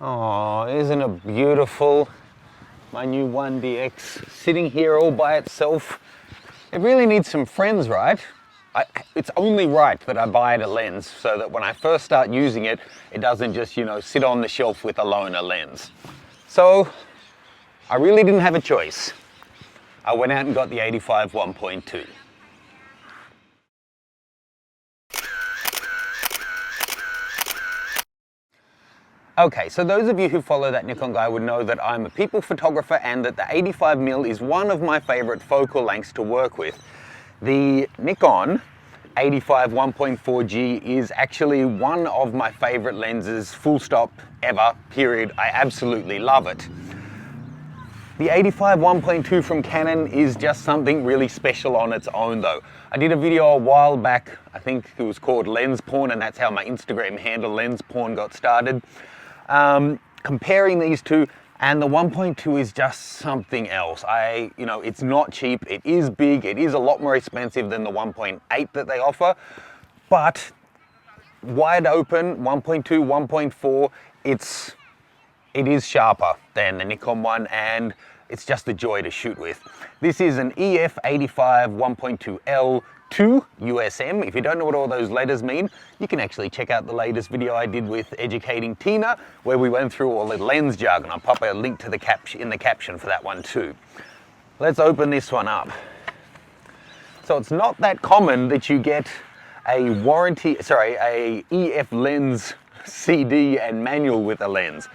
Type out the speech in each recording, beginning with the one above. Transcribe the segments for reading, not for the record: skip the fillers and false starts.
Oh, isn't it beautiful? My new 1DX sitting here all by itself. It really needs some friends, right? It's only right that I buy it a lens so that when I first start using it, it doesn't just, sit on the shelf with a loaner lens. So I really didn't have a choice. I went out and got the 85 1.2. Okay, so those of you who follow that Nikon Guy would know that I'm a people photographer and that the 85mm is one of my favorite focal lengths to work with. The Nikon 85 1.4G is actually one of my favorite lenses, full stop, ever, period. I absolutely love it. The 85 1.2 from Canon is just something really special on its own though. I did a video a while back, I think it was called Lensporn, and that's how my Instagram handle Lensporn got started. Comparing these two, and the 1.2 is just something else. It's not cheap, it is big, it is a lot more expensive than the 1.8 that they offer, but wide open, 1.2, 1.4, it is sharper than the Nikon one, and it's just a joy to shoot with. This is an EF85 1.2L2 USM. If you don't know what all those letters mean, you can actually check out the latest video I did with Educating Tina, where we went through all the lens jargon. I'll pop a link to the in the caption for that one too. Let's open this one up. So it's not that common that you get a a EF lens CD and manual with a lens.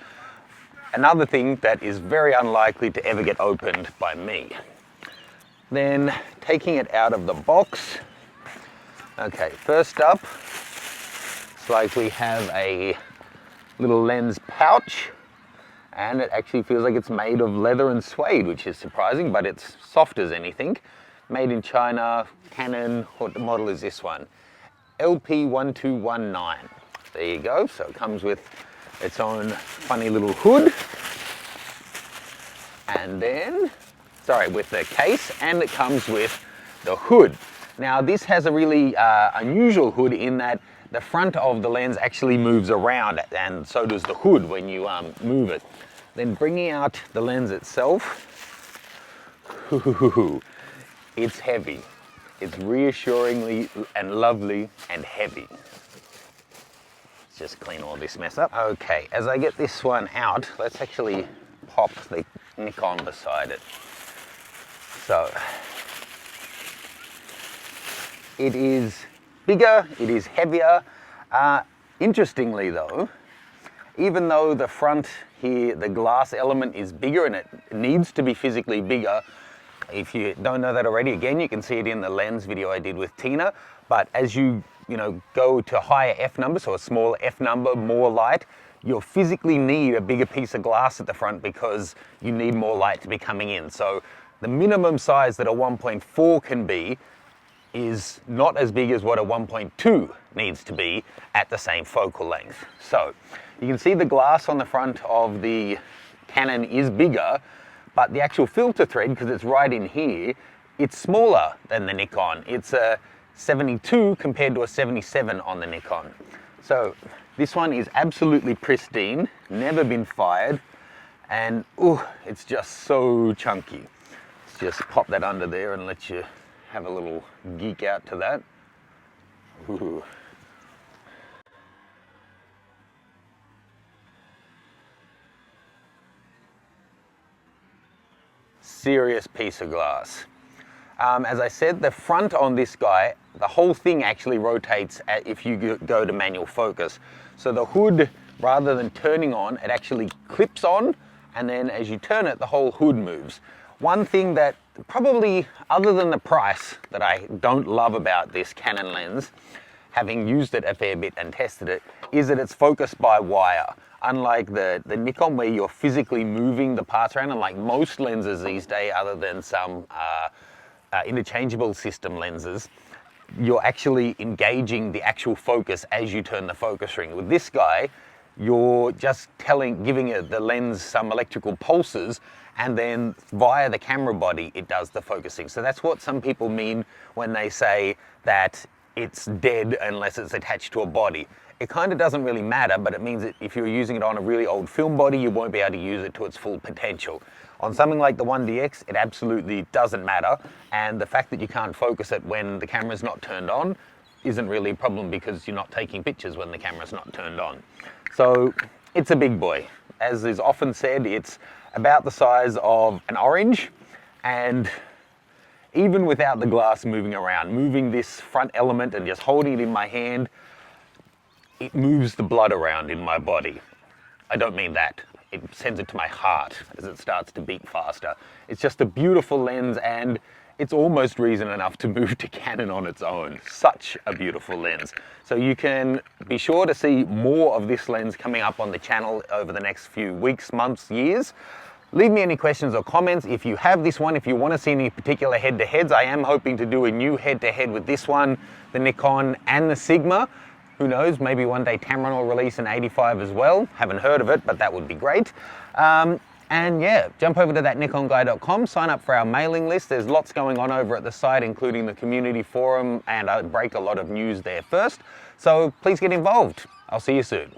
Another thing that is very unlikely to ever get opened by me. Then taking it out of the box. Okay, first up, it's like we have a little lens pouch, and it actually feels like it's made of leather and suede, which is surprising, but it's soft as anything. Made in China, Canon. What model is this one? LP1219. There you go. So it comes with its own funny little hood, and then, with the case, and it comes with the hood. Now this has a really unusual hood in that the front of the lens actually moves around, and so does the hood when you move it. Then bringing out the lens itself, it's heavy. It's reassuringly and lovely and heavy. Let's just clean all this mess up. Okay, as I get this one out, let's actually pop the Nikon beside it. So, it is bigger, it is heavier. Interestingly though, even though the front here, the glass element is bigger and it needs to be physically bigger, if you don't know that already, again, you can see it in the lens video I did with Tina, but as you go to higher F numbers, so a smaller F number, more light, you'll physically need a bigger piece of glass at the front because you need more light to be coming in. So the minimum size that a 1.4 can be is not as big as what a 1.2 needs to be at the same focal length. So you can see the glass on the front of the Canon is bigger, but the actual filter thread, because it's right in here, it's smaller than the Nikon. It's a 72 compared to a 77 on the Nikon. So this one is absolutely pristine, never been fired, and it's just so chunky. Let's just pop that under there and let you have a little geek out to that. Ooh. Serious piece of glass. As I said, the front on this guy, the whole thing actually rotates if you go to manual focus. So the hood, rather than turning on, it actually clips on, and then as you turn it, the whole hood moves. One thing that probably, other than the price, that I don't love about this Canon lens, having used it a fair bit and tested it, is that it's focused by wire. Unlike the Nikon, where you're physically moving the parts around, and like most lenses these days, other than some interchangeable system lenses, you're actually engaging the actual focus as you turn the focus ring. With this guy, you're just giving the lens some electrical pulses, and then via the camera body, it does the focusing. So that's what some people mean when they say that it's dead unless it's attached to a body. It kind of doesn't really matter, but it means that if you're using it on a really old film body, you won't be able to use it to its full potential. On something like the 1DX, it absolutely doesn't matter, and the fact that you can't focus it when the camera's not turned on isn't really a problem because you're not taking pictures when the camera's not turned on. So it's a big boy. As is often said, it's about the size of an orange, and even without the glass moving around, moving this front element and just holding it in my hand, it moves the blood around in my body. I don't mean that. It sends it to my heart as it starts to beat faster. It's just a beautiful lens, and it's almost reason enough to move to Canon on its own. Such a beautiful lens. So you can be sure to see more of this lens coming up on the channel over the next few weeks, months, years. Leave me any questions or comments. If you have this one, if you want to see any particular head-to-heads, I am hoping to do a new head-to-head with this one, the Nikon and the Sigma. Who knows, maybe one day Tamron will release an 85 as well. Haven't heard of it, but that would be great. And yeah, jump over to that nikonguy.com, sign up for our mailing list. There's lots going on over at the site, including the community forum, and I break a lot of news there first. So please get involved. I'll see you soon.